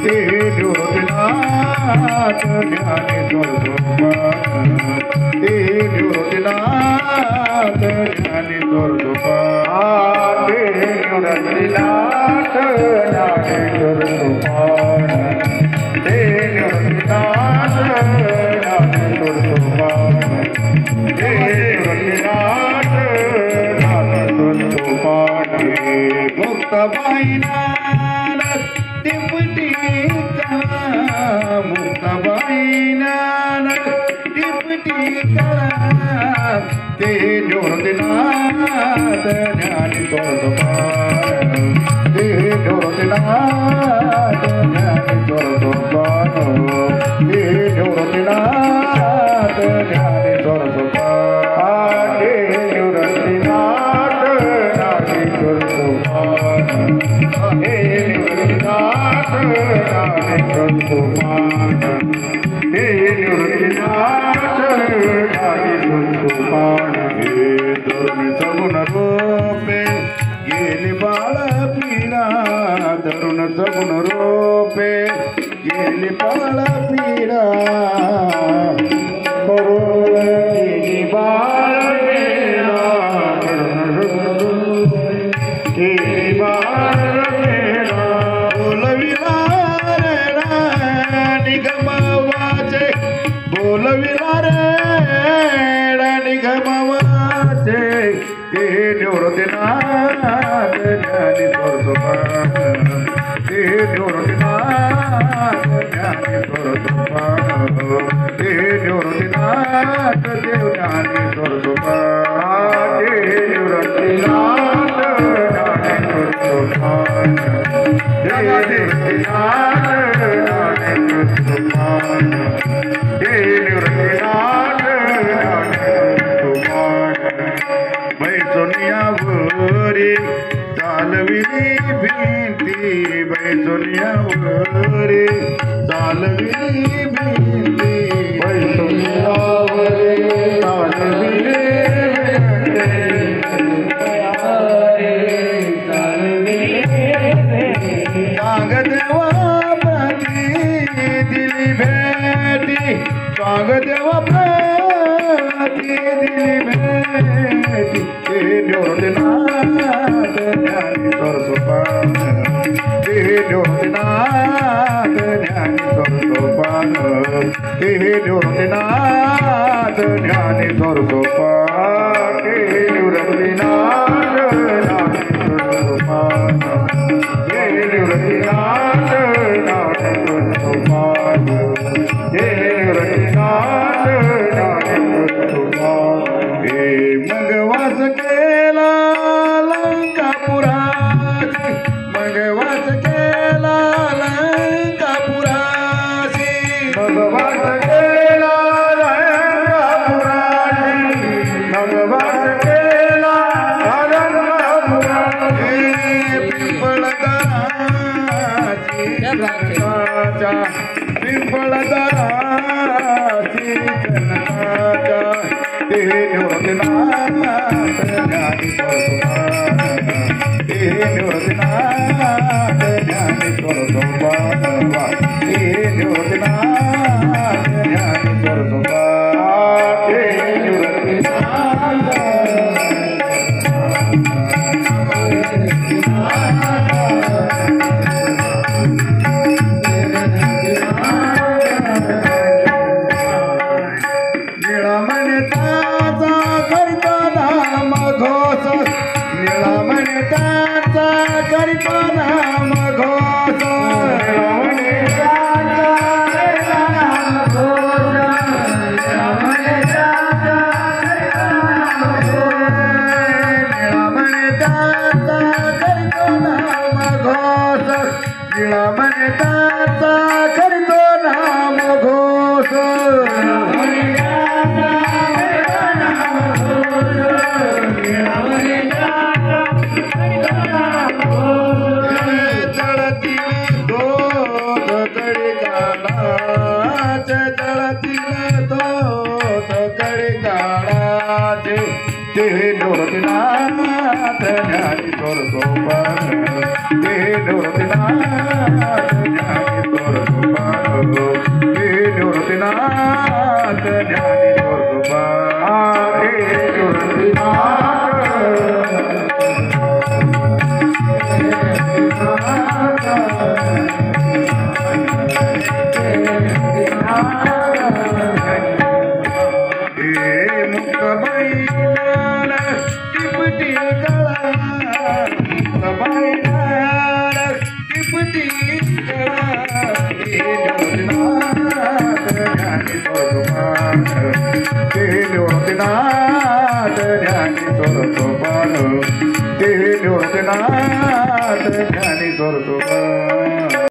ते निवृत्तीनाथ ज्ञानेश्वर सोपान ते निवृत्तीनाथ ज्ञानेश्वर सोपान ते निवृत्तीनाथ ज्ञानेश्वर सोपान ते निवृत्तीनाथ ज्ञानेश्वर सोपान ते निवृत्तीनाथ ज्ञानेश्वर सोपान मुक्ताबाईना टिपटी कला मुक्ताबाईना टिपटी कला ते निवृत्तीनाथ ज्ञानेश्वर सोपान ते निवृत्तीनाथ ज्ञानेश्वर सोपान ते निवृत्तीनाथ ज्ञानेश्वर सोपान ते निवृत्तीनाथ ज्ञानेश्वर सोपान हे निवृत्तीनाथ ज्ञानेश्वर सोपान हे निवृत्तीनाथ ज्ञानेश्वर सोपान हे धर्म सगुण रूपे गेले बाळ पीरा धरुण सगुण रूपे गेले बाळ पीरा गेली बाळ पीरा गेली बाळ पीरा बोलविला रे निगमवाचे बोलविला रे निगमवाचे ते निवृत्तीनाथ ज्ञानेश्वर सोपान ते निवृत्तीनाथ ज्ञानेश्वर सोपान ते निवृत्तीनाथ देव ज्ञानेश्वर सोपान ते निवृत्तीनाथ ज्ञानेश्वर सोपान ते निवृत्तीनाथ ज्ञानेश्वर सोपान ते निवृत्तीनाथ ज्ञानेश्वर सोपान बैसोनियावरी चालविली भिंती बैसोनियावरी चालविली भिंती बैसोनियावरी चालविली स्वागदेवा प्रती दिली भेटी स्वागदेवा प्रती दिली भेटी ते निवृत्तीनाथ ज्ञानेश्वर सोपान ते निवृत्तीनाथ ज्ञानेश्वर सोपान ते निवृत्तीनाथ ज्ञानेश्वर सोपान ते निवृत्तीनाथ ज्ञानेश्वर सोपान ते निवृत्तीनाथ ज्ञानेश्वर सोपान ते निवृत्तीनाथ ज्ञानेश्वर सोपान हे मगवास केला लंकापुरासी मगवास केला लंकापुरासी मगवास केला लंकापुरासी मगवास केला लंकापुरासी पिंपळदराची जनकाचा पिंपळदराची जनकाचा ते निवृत्तीनाथ ज्ञानेश्वर सोपान ते निवृत्तीनाथ ज्ञानेश्वर सोपान ते निवृत्तीनाथ ज्ञानेश्वर सोपान ते निवृत्तीनाथ निळामणिताचा करिता नाम घोष निळामणिताचा करिता नाम घोष निळामणिताचा करिता नाम घोष निळामणिताचा करिता नाम घोष ते निवृत्तीनाथ ज्ञानेश्वर सोपान ते निवृत्तीनाथ ज्ञानेश्वर सबाईला टिपटी गळा सबाईला टिपटी गळा ज्ञानेश्वरनाथ ज्ञानेश्वर सोपान ज्ञानेश्वर सोपान